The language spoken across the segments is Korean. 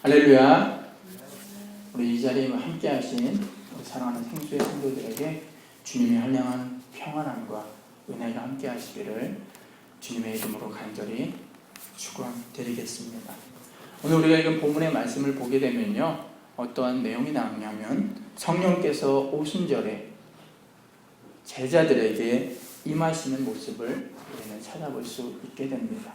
할렐루야. 우리 이 자리에 함께 하신 우리 사랑하는 생수의 성도들에게 주님의 한량한 평안함과 은혜가 함께 하시기를 주님의 이름으로 간절히 축원드리겠습니다. 오늘 우리가 읽은 본문의 말씀을 보게 되면요, 어떠한 내용이 나오냐면 성령께서 오순절에 제자들에게 임하시는 모습을 우리는 찾아볼 수 있게 됩니다.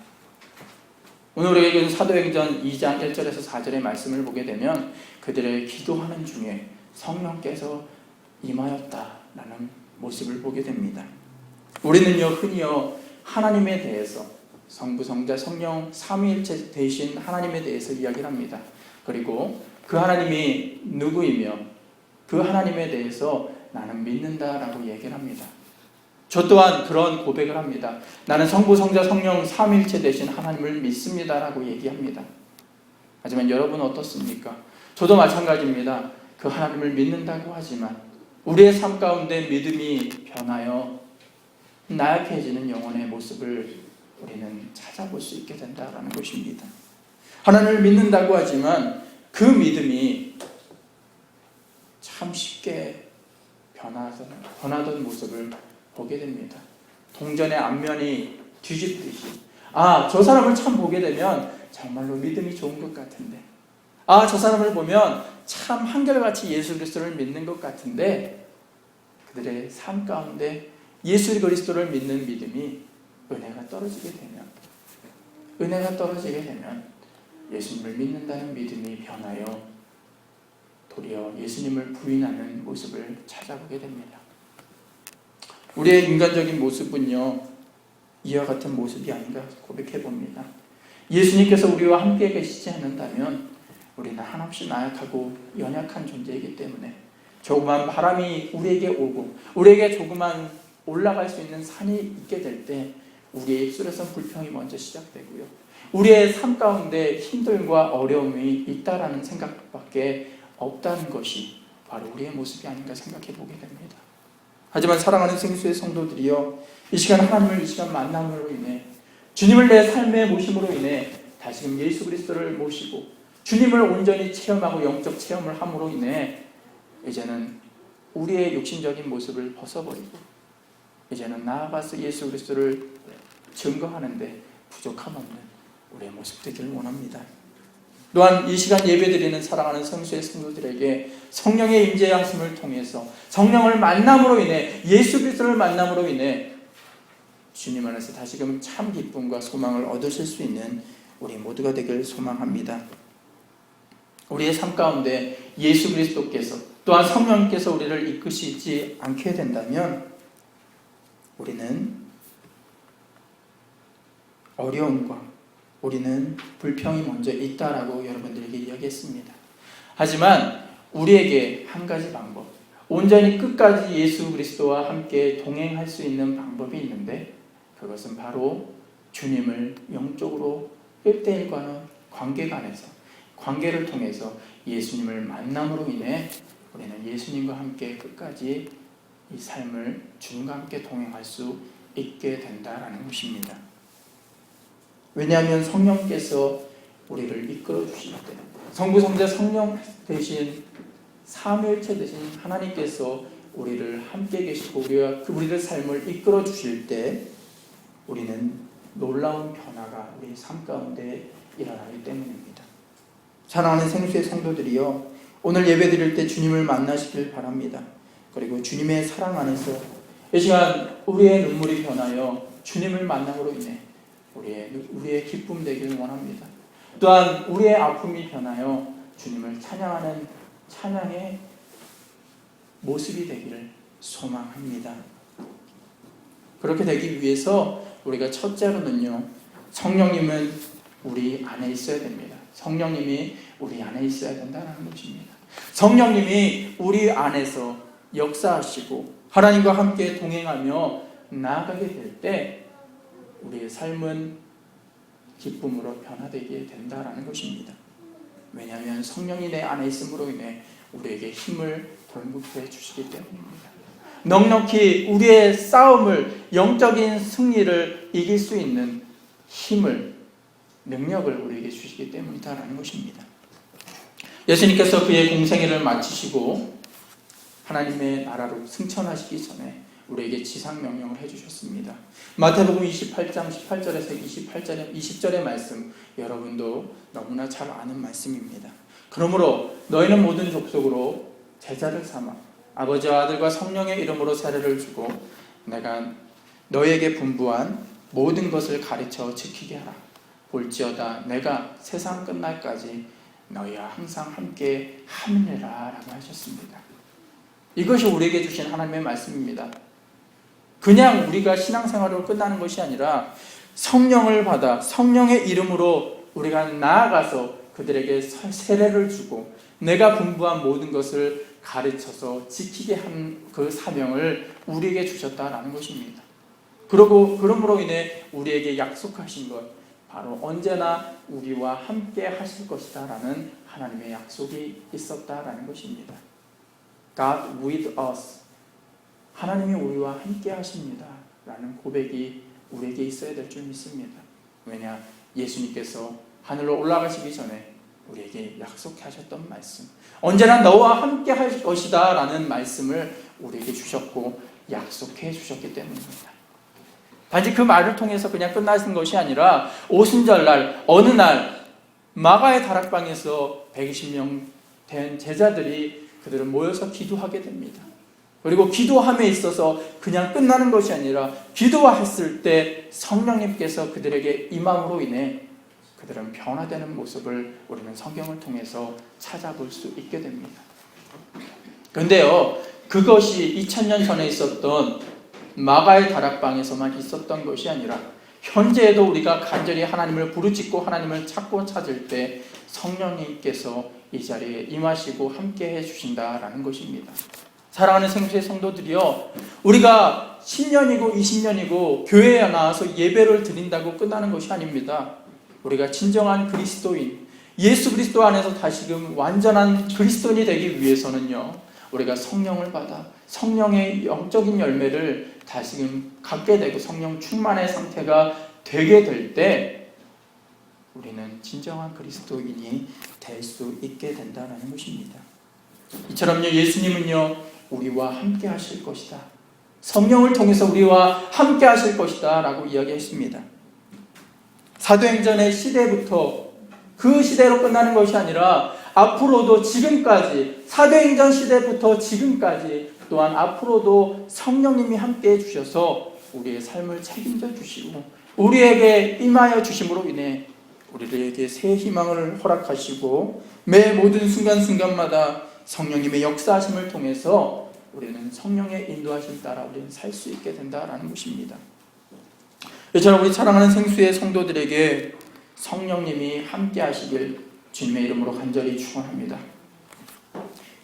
오늘 우리가 읽은 사도행전 2장 1절에서 4절의 말씀을 보게 되면 그들의 기도하는 중에 성령께서 임하였다라는 모습을 보게 됩니다. 우리는요, 흔히요 하나님에 대해서 성부, 성자, 성령 삼위일체 되신 하나님에 대해서 이야기를 합니다. 그리고 그 하나님이 누구이며 그 하나님에 대해서 나는 믿는다라고 얘기를 합니다. 저 또한 그런 고백을 합니다. 나는 성부, 성자, 성령 삼위일체 되신 하나님을 믿습니다라고 얘기합니다. 하지만 여러분은 어떻습니까? 저도 마찬가지입니다. 그 하나님을 믿는다고 하지만 우리의 삶 가운데 믿음이 변하여 나약해지는 영혼의 모습을 우리는 찾아볼 수 있게 된다는 것입니다. 하나님을 믿는다고 하지만 그 믿음이 참 쉽게 변하던 모습을 보게 됩니다. 동전의 앞면이 뒤집듯이 저 사람을 참 보게 되면 정말로 믿음이 좋은 것 같은데, 저 사람을 보면 참 한결같이 예수 그리스도를 믿는 것 같은데, 그들의 삶 가운데 예수 그리스도를 믿는 믿음이 은혜가 떨어지게 되면 예수님을 믿는다는 믿음이 변하여 도리어 예수님을 부인하는 모습을 찾아보게 됩니다. 우리의 인간적인 모습은요, 이와 같은 모습이 아닌가 고백해 봅니다. 예수님께서 우리와 함께 계시지 않는다면 우리는 한없이 나약하고 연약한 존재이기 때문에 조그만 바람이 우리에게 오고 우리에게 조그만 올라갈 수 있는 산이 있게 될 때 우리의 입술에선 불평이 먼저 시작되고요, 우리의 삶 가운데 힘듦과 어려움이 있다라는 생각밖에 없다는 것이 바로 우리의 모습이 아닌가 생각해 보게 됩니다. 하지만 사랑하는 생수의 성도들이여, 이 시간 하나님을 이 시간 만남으로 인해 주님을 내 삶에 모심으로 인해 다시금 예수 그리스도를 모시고 주님을 온전히 체험하고 영적 체험을 함으로 인해 이제는 우리의 육신적인 모습을 벗어버리고 이제는 나아가서 예수 그리스도를 증거하는데 부족함 없는 우리의 모습 되기를 원합니다. 또한 이 시간 예배드리는 사랑하는 성수의 성도들에게 성령의 임재하심을 통해서 성령을 만남으로 인해 예수 그리스도를 만남으로 인해 주님 안에서 다시금 참 기쁨과 소망을 얻으실 수 있는 우리 모두가 되길 소망합니다. 우리의 삶 가운데 예수 그리스도께서 또한 성령께서 우리를 이끄시지 않게 된다면 우리는 어려움과 우리는 불평이 먼저 있다라고 여러분들에게 이야기했습니다. 하지만 우리에게 한 가지 방법, 온전히 끝까지 예수 그리스도와 함께 동행할 수 있는 방법이 있는데, 그것은 바로 주님을 영적으로 1대1과의 관계가 안에서, 관계를 통해서 예수님을 만남으로 인해 우리는 예수님과 함께 끝까지 이 삶을 주님과 함께 동행할 수 있게 된다라는 것입니다. 왜냐하면 성령께서 우리를 이끌어 주실 때, 성부, 성자, 성령 대신 삼위일체 되신 하나님께서 우리를 함께 계시고 우리의 삶을 이끌어 주실 때 우리는 놀라운 변화가 우리 삶 가운데 일어나기 때문입니다. 사랑하는 생수의 성도들이여, 오늘 예배 드릴 때 주님을 만나시길 바랍니다. 그리고 주님의 사랑 안에서 이 시간 우리의 눈물이 변하여 주님을 만남으로 인해 우리의 기쁨 되기를 원합니다. 또한 우리의 아픔이 변하여 주님을 찬양하는 찬양의 모습이 되기를 소망합니다. 그렇게 되기 위해서 우리가 첫째로는요, 성령님은 우리 안에 있어야 됩니다. 성령님이 우리 안에 있어야 된다는 것입니다. 성령님이 우리 안에서 역사하시고 하나님과 함께 동행하며 나아가게 될 때 우리의 삶은 기쁨으로 변화되게 된다라는 것입니다. 왜냐하면 성령이 내 안에 있음으로 인해 우리에게 힘을 공급해 주시기 때문입니다. 넉넉히 우리의 싸움을, 영적인 승리를 이길 수 있는 힘을, 능력을 우리에게 주시기 때문이다라는 것입니다. 예수님께서 그의 공생애를 마치시고 하나님의 나라로 승천하시기 전에 우리에게 지상명령을 해주셨습니다. 마태복음 28장 18절에서 20절의 말씀, 여러분도 너무나 잘 아는 말씀입니다. 그러므로 너희는 모든 족속으로 제자를 삼아 아버지와 아들과 성령의 이름으로 세례를 주고 내가 너희에게 분부한 모든 것을 가르쳐 지키게 하라. 볼지어다 내가 세상 끝날까지 너희와 항상 함께 함이라 라고 하셨습니다. 이것이 우리에게 주신 하나님의 말씀입니다. 그냥 우리가 신앙생활로 끝나는 것이 아니라 성령을 받아 성령의 이름으로 우리가 나아가서 그들에게 세례를 주고 내가 분부한 모든 것을 가르쳐서 지키게 한 그 사명을 우리에게 주셨다라는 것입니다. 그러므로 인해 우리에게 약속하신 것, 바로 언제나 우리와 함께 하실 것이다 라는 하나님의 약속이 있었다라는 것입니다. God with us, 하나님이 우리와 함께 하십니다 라는 고백이 우리에게 있어야 될 줄 믿습니다. 왜냐? 예수님께서 하늘로 올라가시기 전에 우리에게 약속하셨던 말씀, 언제나 너와 함께 할 것이다 라는 말씀을 우리에게 주셨고 약속해 주셨기 때문입니다. 단지 그 말을 통해서 그냥 끝나신 것이 아니라 오순절날 어느 날 마가의 다락방에서 120명 된 제자들이 그들은 모여서 기도하게 됩니다. 그리고 기도함에 있어서 그냥 끝나는 것이 아니라 기도했을 때 성령님께서 그들에게 임함으로 인해 그들은 변화되는 모습을 우리는 성경을 통해서 찾아볼 수 있게 됩니다. 그런데요, 그것이 2000년 전에 있었던 마가의 다락방에서만 있었던 것이 아니라 현재에도 우리가 간절히 하나님을 부르짖고 하나님을 찾고 찾을 때 성령님께서 이 자리에 임하시고 함께 해주신다라는 것입니다. 사랑하는 생수의 성도들이요, 우리가 10년이고 20년이고 교회에 나와서 예배를 드린다고 끝나는 것이 아닙니다. 우리가 진정한 그리스도인, 예수 그리스도 안에서 다시금 완전한 그리스도인이 되기 위해서는요, 우리가 성령을 받아 성령의 영적인 열매를 다시금 갖게 되고 성령 충만의 상태가 되게 될 때 우리는 진정한 그리스도인이 될 수 있게 된다는 것입니다. 이처럼요, 예수님은요 우리와 함께 하실 것이다, 성령을 통해서 우리와 함께 하실 것이다 라고 이야기했습니다. 사도행전의 시대부터 그 시대로 끝나는 것이 아니라 앞으로도 지금까지, 사도행전 시대부터 지금까지 또한 앞으로도 성령님이 함께 해주셔서 우리의 삶을 책임져 주시고 우리에게 임하여 주심으로 인해 우리에게 새 희망을 허락하시고 매 모든 순간순간마다 성령님의 역사하심을 통해서 우리는 성령의 인도하심 따라 우리는 살 수 있게 된다라는 것입니다. 이처럼 우리 사랑하는 생수의 성도들에게 성령님이 함께 하시길 주님의 이름으로 간절히 축원합니다.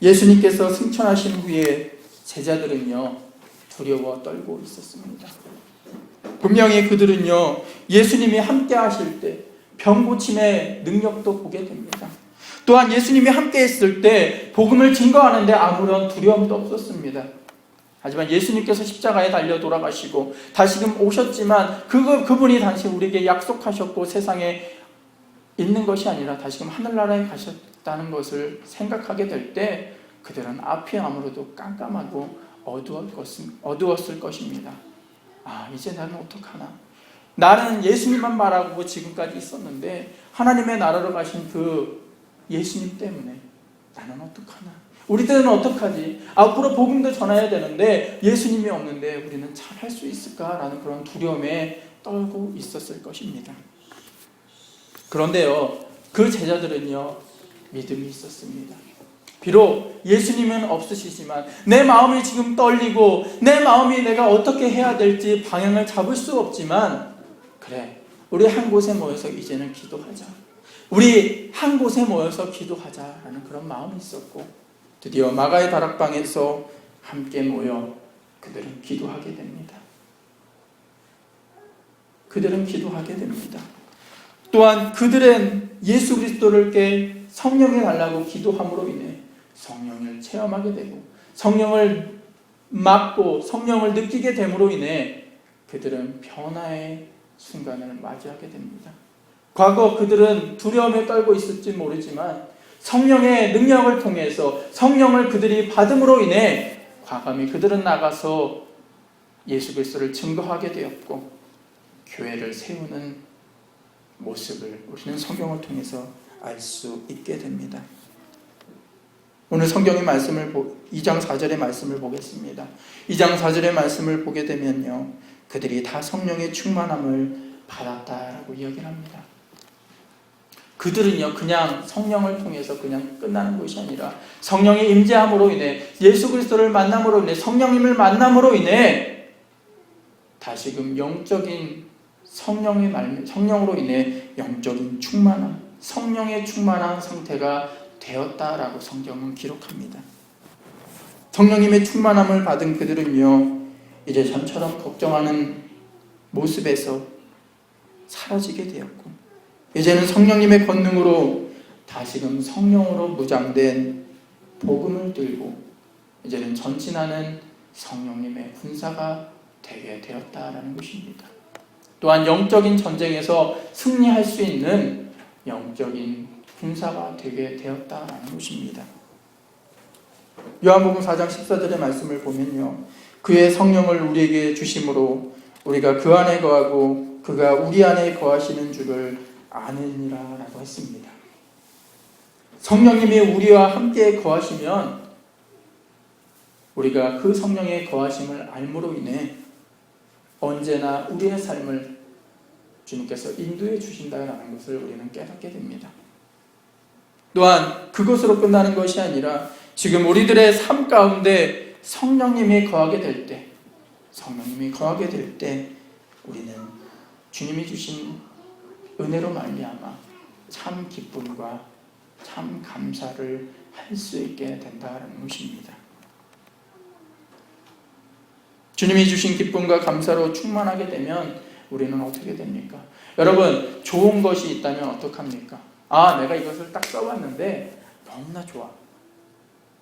예수님께서 승천하신 후에 제자들은요 두려워 떨고 있었습니다. 분명히 그들은요 예수님이 함께 하실 때 병 고침의 능력도 보게 됩니다. 또한 예수님이 함께 했을 때 복음을 증거하는데 아무런 두려움도 없었습니다. 하지만 예수님께서 십자가에 달려 돌아가시고 다시금 오셨지만 그분이 당시 우리에게 약속하셨고 세상에 있는 것이 아니라 다시금 하늘나라에 가셨다는 것을 생각하게 될 때 그들은 앞이 아무래도 깜깜하고 어두웠을 것입니다. 이제 나는 어떡하나, 나는 예수님만 바라고 지금까지 있었는데 하나님의 나라로 가신 그 예수님 때문에 나는 어떡하나, 우리들은 어떡하지, 앞으로 복음도 전해야 되는데 예수님이 없는데 우리는 잘 할 수 있을까라는 그런 두려움에 떨고 있었을 것입니다. 그런데요 그 제자들은요 믿음이 있었습니다. 비록 예수님은 없으시지만 내 마음이 지금 떨리고 내 마음이 내가 어떻게 해야 될지 방향을 잡을 수 없지만, 그래 우리 한 곳에 모여서 이제는 기도하자, 우리 한 곳에 모여서 기도하자라는 그런 마음이 있었고 드디어 마가의 다락방에서 함께 모여 그들은 기도하게 됩니다. 또한 그들은 예수 그리스도를 성령이 달라고 기도함으로 인해 성령을 체험하게 되고 성령을 맡고 성령을 느끼게 됨으로 인해 그들은 변화의 순간을 맞이하게 됩니다. 과거 그들은 두려움에 떨고 있을지 모르지만 성령의 능력을 통해서 성령을 그들이 받음으로 인해 과감히 그들은 나가서 예수 그리스도를 증거하게 되었고 교회를 세우는 모습을 우리는 성경을 통해서 알 수 있게 됩니다. 오늘 성경의 말씀을 2장 4절의 말씀을 보겠습니다. 2장 4절의 말씀을 보게 되면요, 그들이 다 성령의 충만함을 받았다라고 이야기를 합니다. 그들은요, 그냥 성령을 통해서 그냥 끝나는 것이 아니라 성령의 임재함으로 인해 예수 그리스도를 만남으로 인해 성령님을 만남으로 인해 다시금 영적인 성령으로 인해 영적인 충만함, 성령의 충만한 상태가 되었다라고 성경은 기록합니다. 성령님의 충만함을 받은 그들은요, 이제 전처럼 걱정하는 모습에서 사라지게 되었고, 이제는 성령님의 권능으로 다시금 성령으로 무장된 복음을 들고 이제는 전진하는 성령님의 군사가 되게 되었다라는 것입니다. 또한 영적인 전쟁에서 승리할 수 있는 영적인 군사가 되게 되었다라는 것입니다. 요한복음 4장 14절의 말씀을 보면요, 그의 성령을 우리에게 주심으로 우리가 그 안에 거하고 그가 우리 안에 거하시는 줄을 아느니라 라고 했습니다. 성령님이 우리와 함께 거하시면 우리가 그 성령의 거하심을 알므로 인해 언제나 우리의 삶을 주님께서 인도해 주신다라는 것을 우리는 깨닫게 됩니다. 또한 그것으로 끝나는 것이 아니라 지금 우리들의 삶 가운데 성령님이 거하게 될 때, 우리는 주님이 주신 은혜로 말미암아 참 기쁨과 참 감사를 할 수 있게 된다는 것입니다. 주님이 주신 기쁨과 감사로 충만하게 되면 우리는 어떻게 됩니까? 여러분, 좋은 것이 있다면 어떡합니까? 내가 이것을 딱 써봤는데 너무나 좋아.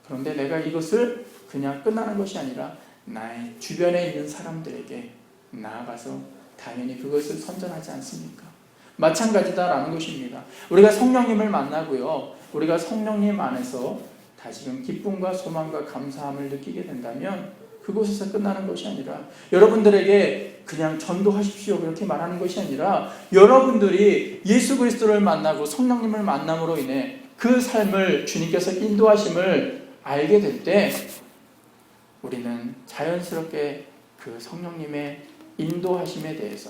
그런데 내가 이것을 그냥 끝나는 것이 아니라 나의 주변에 있는 사람들에게 나아가서 당연히 그것을 선전하지 않습니까? 마찬가지다라는 것입니다. 우리가 성령님을 만나고요, 우리가 성령님 안에서 다시금 기쁨과 소망과 감사함을 느끼게 된다면 그곳에서 끝나는 것이 아니라 여러분들에게 그냥 전도하십시오 그렇게 말하는 것이 아니라 여러분들이 예수 그리스도를 만나고 성령님을 만남으로 인해 그 삶을 주님께서 인도하심을 알게 될 때 우리는 자연스럽게 그 성령님의 인도하심에 대해서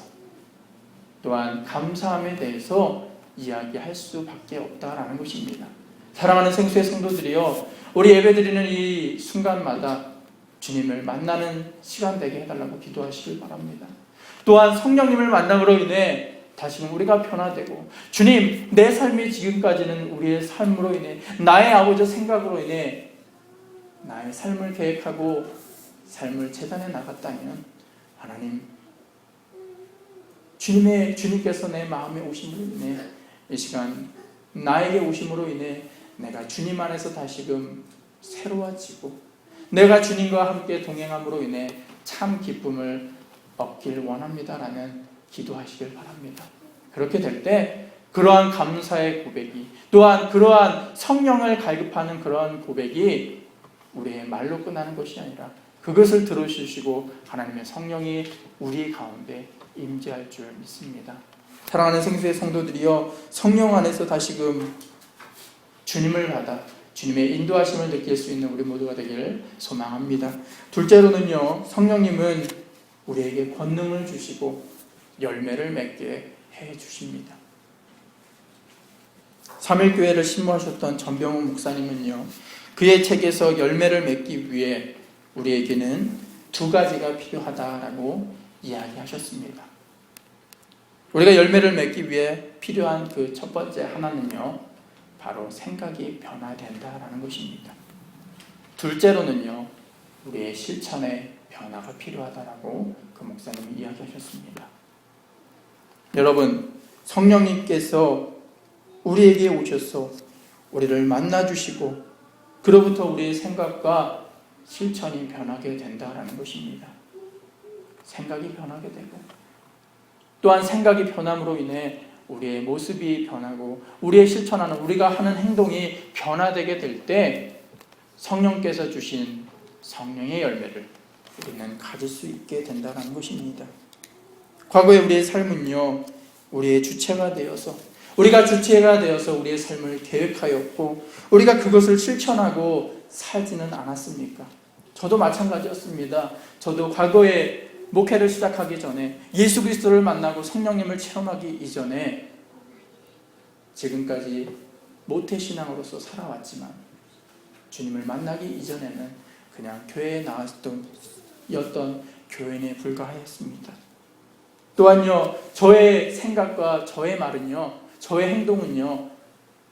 또한 감사함에 대해서 이야기할 수밖에 없다라는 것입니다. 사랑하는 생수의 성도들이요, 우리 예배드리는 이 순간마다 주님을 만나는 시간 되게 해달라고 기도하시길 바랍니다. 또한 성령님을 만남으로 인해 다시금 우리가 변화되고 주님, 내 삶이 지금까지는 우리의 삶으로 인해 나의 아버지 생각으로 인해 나의 삶을 계획하고 삶을 재단해 나갔다면 하나님, 주님께서 내 마음에 오심으로 인해 이 시간 나에게 오심으로 인해 내가 주님 안에서 다시금 새로워지고 내가 주님과 함께 동행함으로 인해 참 기쁨을 얻길 원합니다라는 기도하시길 바랍니다. 그렇게 될 때 그러한 감사의 고백이, 또한 그러한 성령을 갈급하는 그러한 고백이 우리의 말로 끝나는 것이 아니라 그것을 들어주시고 하나님의 성령이 우리 가운데 임재할 줄 믿습니다. 사랑하는 생수의 성도들이여, 성령 안에서 다시금 주님을 받아 주님의 인도하심을 느낄 수 있는 우리 모두가 되기를 소망합니다. 둘째로는요, 성령님은 우리에게 권능을 주시고 열매를 맺게 해 주십니다. 3일교회를 신무하셨던 전병훈 목사님은요, 그의 책에서 열매를 맺기 위해 우리에게는 두 가지가 필요하다라고 이야기하셨습니다. 우리가 열매를 맺기 위해 필요한 그 첫 번째 하나는요, 바로 생각이 변화된다라는 것입니다. 둘째로는요, 우리의 실천에 변화가 필요하다라고 그 목사님이 이야기하셨습니다. 여러분, 성령님께서 우리에게 오셔서 우리를 만나주시고 그로부터 우리의 생각과 실천이 변하게 된다라는 것입니다. 생각이 변하게 되고 또한 생각이 변함으로 인해 우리의 모습이 변하고 우리의 실천하는, 우리가 하는 행동이 변화되게 될 때 성령께서 주신 성령의 열매를 우리는 가질 수 있게 된다는 것입니다. 과거의 우리의 삶은요, 우리의 주체가 되어서 우리의 삶을 계획하였고 우리가 그것을 실천하고 살지는 않았습니까? 저도 마찬가지였습니다. 저도 과거에 목회를 시작하기 전에 예수 그리스도를 만나고 성령님을 체험하기 이전에 지금까지 모태신앙으로서 살아왔지만 주님을 만나기 이전에는 그냥 교회에 나왔던 교인에 불과하였습니다. 또한요, 저의 생각과 저의 말은요, 저의 행동은요,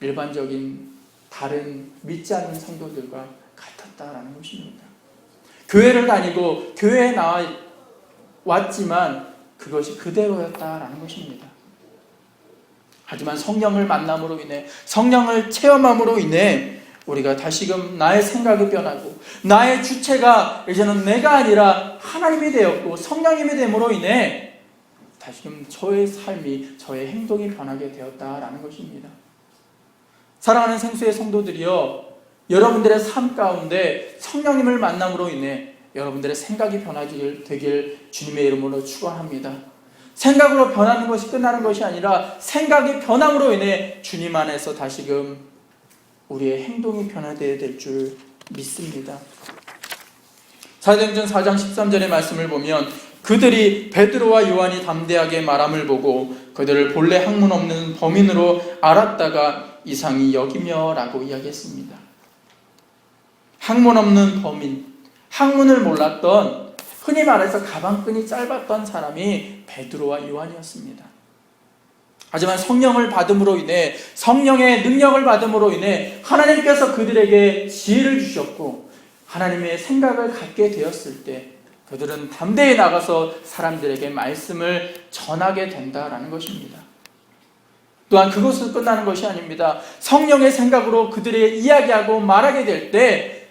일반적인 다른 믿지 않는 성도들과 같았다라는 것입니다. 교회를 다니고 교회에 나왔지만 그것이 그대로였다라는 것입니다. 하지만 성령을 만남으로 인해, 성령을 체험함으로 인해 우리가 다시금 나의 생각이 변하고 나의 주체가 이제는 내가 아니라 하나님이 되었고 성령님이 됨으로 인해 다시금 저의 삶이, 저의 행동이 변하게 되었다라는 것입니다. 사랑하는 생수의 성도들이여, 여러분들의 삶 가운데 성령님을 만남으로 인해 여러분들의 생각이 변하게 되길 주님의 이름으로 축원합니다. 생각으로 변하는 것이 끝나는 것이 아니라 생각이 변함으로 인해 주님 안에서 다시금 우리의 행동이 변화되어야 될 줄 믿습니다. 사도행전 4장 13절의 말씀을 보면 그들이 베드로와 요한이 담대하게 말함을 보고 그들을 본래 학문 없는 범인으로 알았다가 이상히 여기며 라고 이야기했습니다. 학문 없는 범인, 학문을 몰랐던, 흔히 말해서 가방끈이 짧았던 사람이 베드로와 요한이었습니다. 하지만 성령을 받음으로 인해, 성령의 능력을 받음으로 인해 하나님께서 그들에게 지혜를 주셨고 하나님의 생각을 갖게 되었을 때 그들은 담대히 나가서 사람들에게 말씀을 전하게 된다라는 것입니다. 또한 그것으로 끝나는 것이 아닙니다. 성령의 생각으로 그들의 이야기하고 말하게 될 때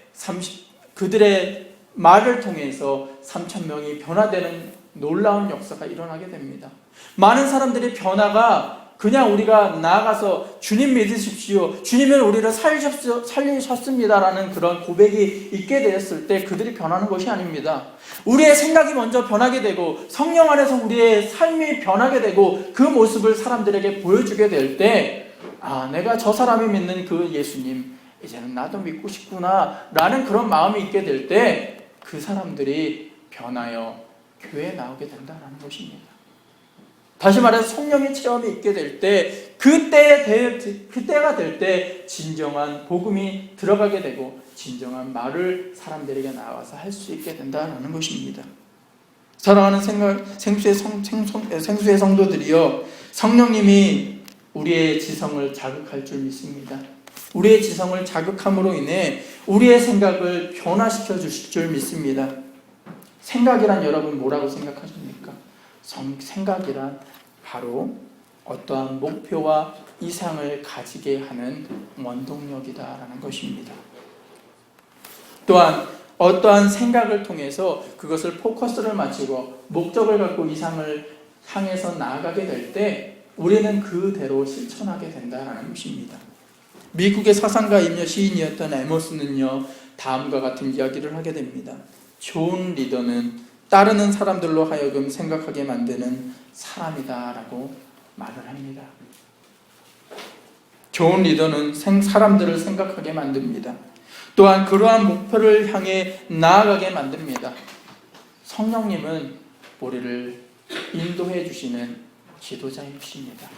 그들의 말을 통해서 3,000명이 변화되는 놀라운 역사가 일어나게 됩니다. 많은 사람들이 변화가 그냥 우리가 나아가서 주님 믿으십시오, 주님은 우리를 살리셨습니다라는 그런 고백이 있게 되었을 때 그들이 변하는 것이 아닙니다. 우리의 생각이 먼저 변하게 되고 성령 안에서 우리의 삶이 변하게 되고 그 모습을 사람들에게 보여주게 될 때, 아, 내가 저 사람이 믿는 그 예수님 이제는 나도 믿고 싶구나 라는 그런 마음이 있게 될 때 그 사람들이 변하여 교회에 나오게 된다는 것입니다. 다시 말해서 성령의 체험이 있게 될 때, 그때가 될 때 진정한 복음이 들어가게 되고 진정한 말을 사람들에게 나와서 할 수 있게 된다는 것입니다. 사랑하는 생수의 성도들이여, 성령님이 우리의 지성을 자극할 줄 믿습니다. 우리의 지성을 자극함으로 인해 우리의 생각을 변화시켜 주실 줄 믿습니다. 생각이란 여러분 뭐라고 생각하십니까? 생각이란 바로 어떠한 목표와 이상을 가지게 하는 원동력이다라는 것입니다. 또한 어떠한 생각을 통해서 그것을 포커스를 맞추고 목적을 갖고 이상을 향해서 나아가게 될 때 우리는 그대로 실천하게 된다는 것입니다. 미국의 사상가이며 시인이었던 에머슨은요, 다음과 같은 이야기를 하게 됩니다. 좋은 리더는 따르는 사람들로 하여금 생각하게 만드는 사람이다 라고 말을 합니다. 좋은 리더는 사람들을 생각하게 만듭니다. 또한 그러한 목표를 향해 나아가게 만듭니다. 성령님은 우리를 인도해 주시는 지도자이십니다.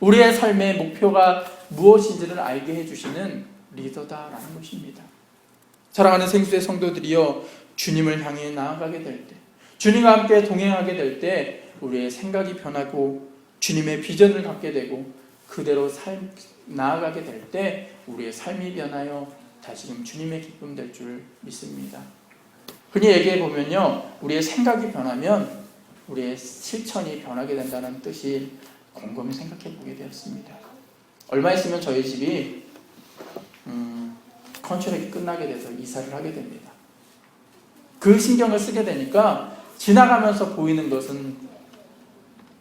우리의 삶의 목표가 무엇인지를 알게 해주시는 리더다라는 것입니다. 사랑하는 생수의 성도들이여, 주님을 향해 나아가게 될 때, 주님과 함께 동행하게 될 때 우리의 생각이 변하고 주님의 비전을 갖게 되고 그대로 나아가게 될 때 우리의 삶이 변하여 다시금 주님의 기쁨 될 줄 믿습니다. 흔히 얘기해 보면요, 우리의 생각이 변하면 우리의 실천이 변하게 된다는 뜻이 곰곰이 생각해 보게 되었습니다. 얼마 있으면 저희 집이 컨트랙이 끝나게 돼서 이사를 하게 됩니다. 그 신경을 쓰게 되니까 지나가면서 보이는 것은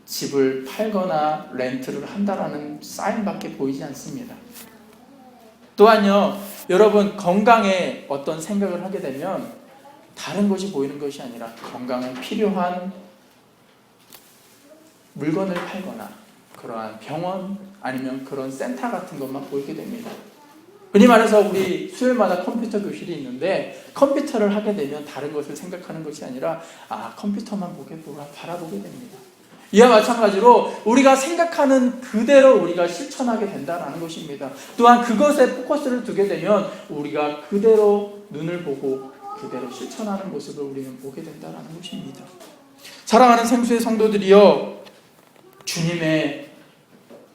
집을 팔거나 렌트를 한다라는 사인밖에 보이지 않습니다. 또한요, 여러분 건강에 어떤 생각을 하게 되면 다른 것이 보이는 것이 아니라 건강에 필요한 물건을 팔거나 그러한 병원 아니면 그런 센터 같은 것만 보이게 됩니다. 흔히 말해서 우리 수요일마다 컴퓨터 교실이 있는데 컴퓨터를 하게 되면 다른 것을 생각하는 것이 아니라 컴퓨터만 바라보게 됩니다. 이와 마찬가지로 우리가 생각하는 그대로 우리가 실천하게 된다는 것입니다. 또한 그것에 포커스를 두게 되면 우리가 그대로 눈을 보고 그대로 실천하는 모습을 우리는 보게 된다는 것입니다. 사랑하는 생수의 성도들이여, 주님의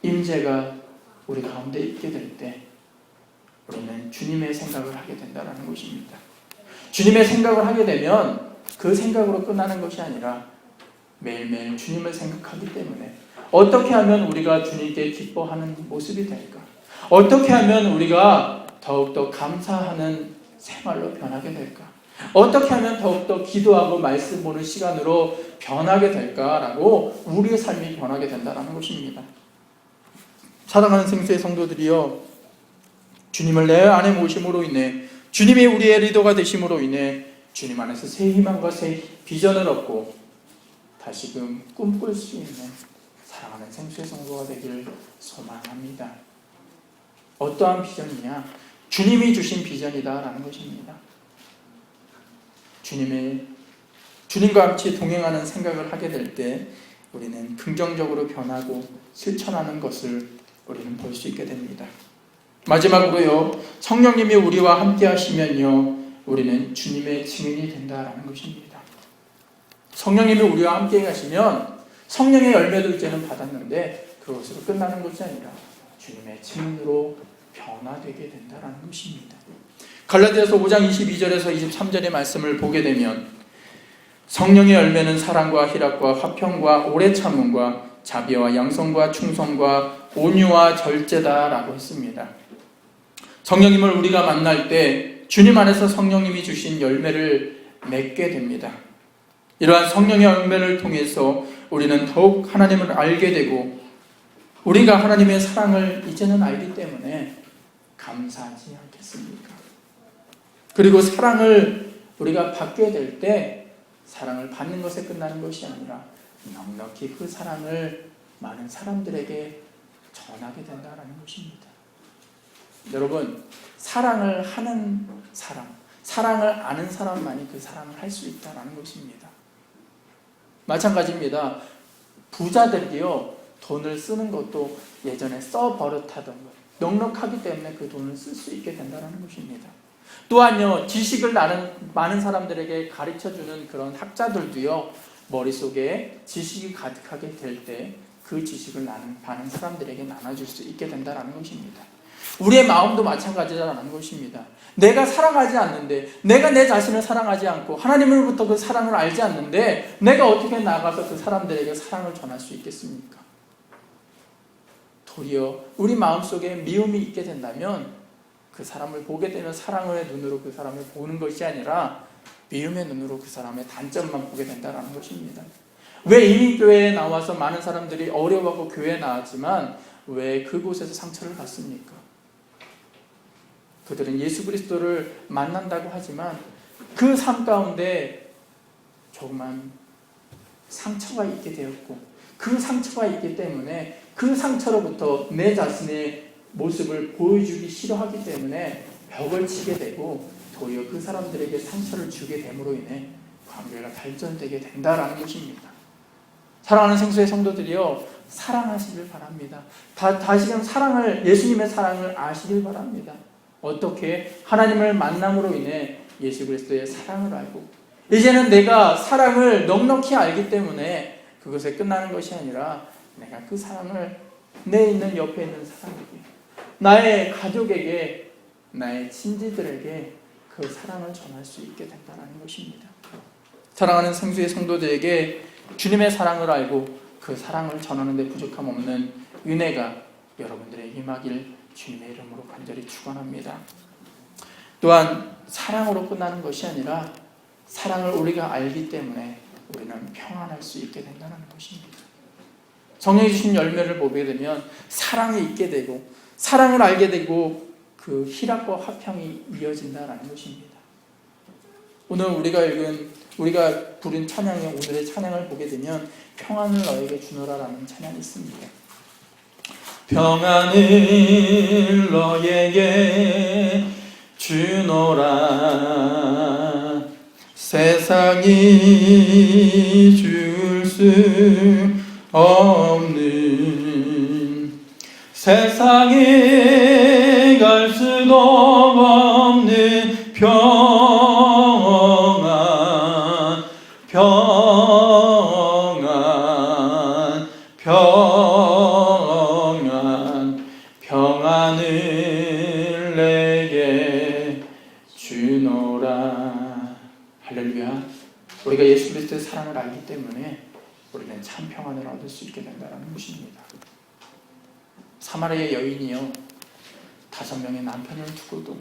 임재가 우리 가운데 있게 될 때 우리는 주님의 생각을 하게 된다는 것입니다. 주님의 생각을 하게 되면 그 생각으로 끝나는 것이 아니라 매일매일 주님을 생각하기 때문에 어떻게 하면 우리가 주님께 기뻐하는 모습이 될까? 어떻게 하면 우리가 더욱더 감사하는 생활로 변하게 될까? 어떻게 하면 더욱더 기도하고 말씀 보는 시간으로 변하게 될까라고 우리의 삶이 변하게 된다는 것입니다. 사랑하는 생수의 성도들이여, 주님을 내 안에 모심으로 인해, 주님이 우리의 리더가 되심으로 인해 주님 안에서 새 희망과 새 비전을 얻고 다시금 꿈꿀 수 있는 사랑하는 생수의 성도가 되기를 소망합니다. 어떠한 비전이냐? 주님이 주신 비전이다라는 것입니다. 주님과 같이 동행하는 생각을 하게 될 때 우리는 긍정적으로 변하고 실천하는 것을 우리는 볼 수 있게 됩니다. 마지막으로요, 성령님이 우리와 함께 하시면요, 우리는 주님의 증인이 된다라는 것입니다. 성령님이 우리와 함께 가시면 성령의 열매도 이제는 받았는데 그것으로 끝나는 것이 아니라 주님의 증인으로 변화되게 된다라는 것입니다. 갈라디아서 5장 22절에서 23절의 말씀을 보게 되면 성령의 열매는 사랑과 희락과 화평과 오래 참음과 자비와 양성과 충성과 온유와 절제다라고 했습니다. 성령님을 우리가 만날 때 주님 안에서 성령님이 주신 열매를 맺게 됩니다. 이러한 성령의 열매를 통해서 우리는 더욱 하나님을 알게 되고 우리가 하나님의 사랑을 이제는 알기 때문에 감사하지 않겠습니까? 그리고 사랑을 우리가 받게 될 때 사랑을 받는 것에 끝나는 것이 아니라 넉넉히 그 사랑을 많은 사람들에게 전하게 된다는 것입니다. 여러분, 사랑을 하는 사람, 사랑을 아는 사람만이 그 사랑을 할 수 있다는 것입니다. 마찬가지입니다. 부자들이요, 돈을 쓰는 것도 예전에 써버릇하던 것, 넉넉하기 때문에 그 돈을 쓸 수 있게 된다는 것입니다. 또한요, 지식을 많은 사람들에게 가르쳐주는 그런 학자들도요, 머릿속에 지식이 가득하게 될 때 그 지식을 많은 사람들에게 나눠줄 수 있게 된다는 것입니다. 우리의 마음도 마찬가지라는 것입니다. 내가 사랑하지 않는데, 내가 내 자신을 사랑하지 않고 하나님으로부터 그 사랑을 알지 않는데 내가 어떻게 나가서 그 사람들에게 사랑을 전할 수 있겠습니까? 도리어 우리 마음속에 미움이 있게 된다면 그 사람을 보게 되면 사랑의 눈으로 그 사람을 보는 것이 아니라 미움의 눈으로 그 사람의 단점만 보게 된다는 것입니다. 왜 이민교회에 나와서 많은 사람들이 어려워하고 교회에 나왔지만 왜 그곳에서 상처를 받습니까? 그들은 예수 그리스도를 만난다고 하지만 그 삶 가운데 조그만 상처가 있게 되었고 그 상처가 있기 때문에 그 상처로부터 내 자신의 모습을 보여주기 싫어하기 때문에 벽을 치게 되고 도리어 그 사람들에게 상처를 주게 됨으로 인해 관계가 발전되게 된다라는 것입니다. 사랑하는 생수의 성도들이여, 사랑하시길 바랍니다. 다시금 예수님의 사랑을 아시길 바랍니다. 어떻게? 하나님을 만남으로 인해 예수 그리스도의 사랑을 알고 이제는 내가 사랑을 넉넉히 알기 때문에 그것에 끝나는 것이 아니라 내가 그 사랑을 내 있는 옆에 있는 사람에게, 나의 가족에게, 나의 친지들에게 그 사랑을 전할 수 있게 된다는 것입니다. 사랑하는 성수의 성도들에게 주님의 사랑을 알고 그 사랑을 전하는 데 부족함 없는 은혜가 여러분들의 임하길 주님의 이름으로 간절히 축원합니다. 또한 사랑으로 끝나는 것이 아니라 사랑을 우리가 알기 때문에 우리는 평안할 수 있게 된다는 것입니다. 성령이 주신 열매를 보게 되면 사랑이 있게 되고 사랑을 알게 되고 그 그 희락과 화평이 이어진다라는 것입니다. 오늘 우리가 부른 찬양의 오늘의 찬양을 보게 되면 평안을 너에게 주노라라는 찬양이 있습니다. 평안을 너에게 주노라 세상이 줄 수 없는 세상에 갈 수도 없는 평안 평안을 내게 주노라. 할렐루야. 우리가 예수 그리스도의 사랑을 알기 때문에 우리는 참 평안을 얻을 수 있게 된다는 것입니다. 사마리아 여인이요 5명의 남편을 두고도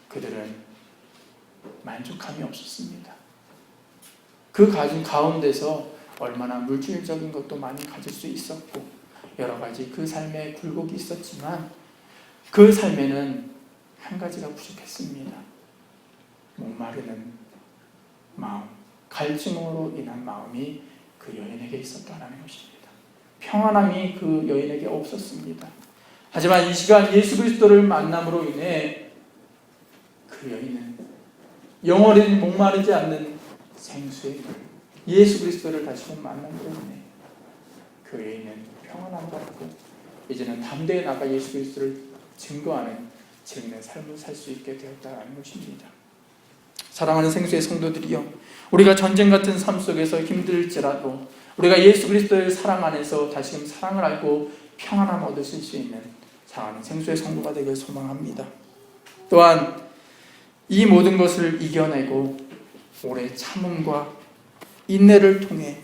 그들은 만족함이 없었습니다. 그 가운데서 얼마나 물질적인 것도 많이 가질 수 있었고 여러 가지 그 삶에 굴곡이 있었지만 그 삶에는 한 가지가 부족했습니다. 목마르는 마음, 갈증으로 인한 마음이 그 여인에게 있었다는 것입니다. 평안함이 그 여인에게 없었습니다. 하지만 이 시간 예수 그리스도를 만남으로 인해 그 여인은 영원히 목마르지 않는 생수의 물 예수 그리스도를 다시 만남으로 인해 그 여인은 평안함을 얻고 이제는 담대히 나가 예수 그리스도를 증거하는 증인의 삶을 살 수 있게 되었다는 것입니다. 사랑하는 생수의 성도들이여, 우리가 전쟁 같은 삶 속에서 힘들지라도 우리가 예수 그리스도의 사랑 안에서 다시금 사랑을 알고 평안함을 얻으실 수 있는 사랑하는 생수의 성도가 되길 소망합니다. 또한 이 모든 것을 이겨내고 오래 참음과 인내를 통해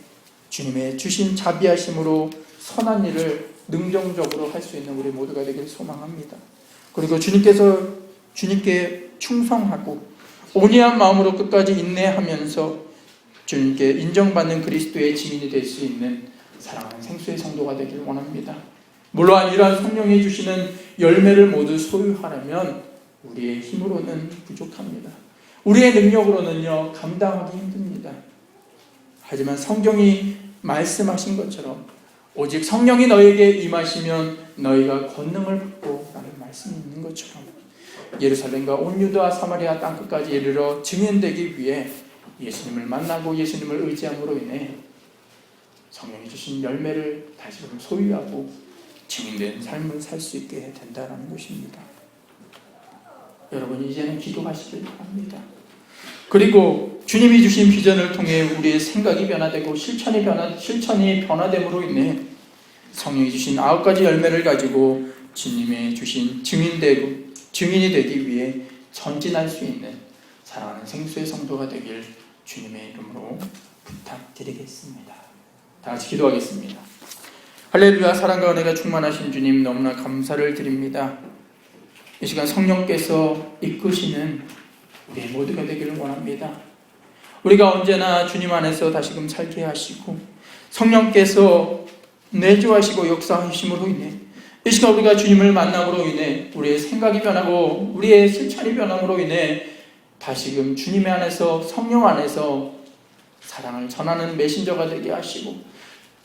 주님의 주신 자비하심으로 선한 일을 능동적으로 할 수 있는 우리 모두가 되길 소망합니다. 그리고 주님께 충성하고 온유한 마음으로 끝까지 인내하면서 주님께 인정받는 그리스도의 증인이 될 수 있는 사랑하는 생수의 성도가 되길 원합니다. 물론 이러한 성령이 주시는 열매를 모두 소유하려면 우리의 힘으로는 부족합니다. 우리의 능력으로는요 감당하기 힘듭니다. 하지만 성경이 말씀하신 것처럼 오직 성령이 너에게 임하시면 너희가 권능을 받고 라는 말씀이 있는 것처럼 예루살렘과 온 유다와 사마리아 땅끝까지 이르러 증인되기 위해 예수님을 만나고 예수님을 의지함으로 인해 성령이 주신 열매를 다시금 소유하고 증인된 삶을 살 수 있게 된다는 것입니다. 여러분 이제는 기도하시길 바랍니다. 그리고 주님이 주신 비전을 통해 우리의 생각이 변화되고 실천이 변화됨으로 인해 성령이 주신 9가지 열매를 가지고 주님의 주신 증인이 되기 위해 전진할 수 있는 사랑하는 생수의 성도가 되길 주님의 이름으로 부탁드리겠습니다. 다 같이 기도하겠습니다. 할렐루야. 사랑과 은혜가 충만하신 주님 너무나 감사를 드립니다. 이 시간 성령께서 이끄시는 우리 모두가 되기를 원합니다. 우리가 언제나 주님 안에서 다시금 살게 하시고 성령께서 내주하시고 역사하심으로 인해 이 시간 우리가 주님을 만남으로 인해 우리의 생각이 변하고 우리의 실천이 변함으로 인해 다시금 주님 안에서 성령 안에서 사랑을 전하는 메신저가 되게 하시고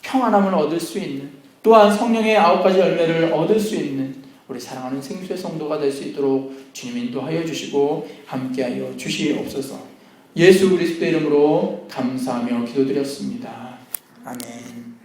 평안함을 얻을 수 있는 또한 성령의 9가지 열매를 얻을 수 있는 우리 사랑하는 생수의 성도가 될 수 있도록 주님 인도하여 주시고 함께하여 주시옵소서. 예수 그리스도의 이름으로 감사하며 기도드렸습니다. 아멘.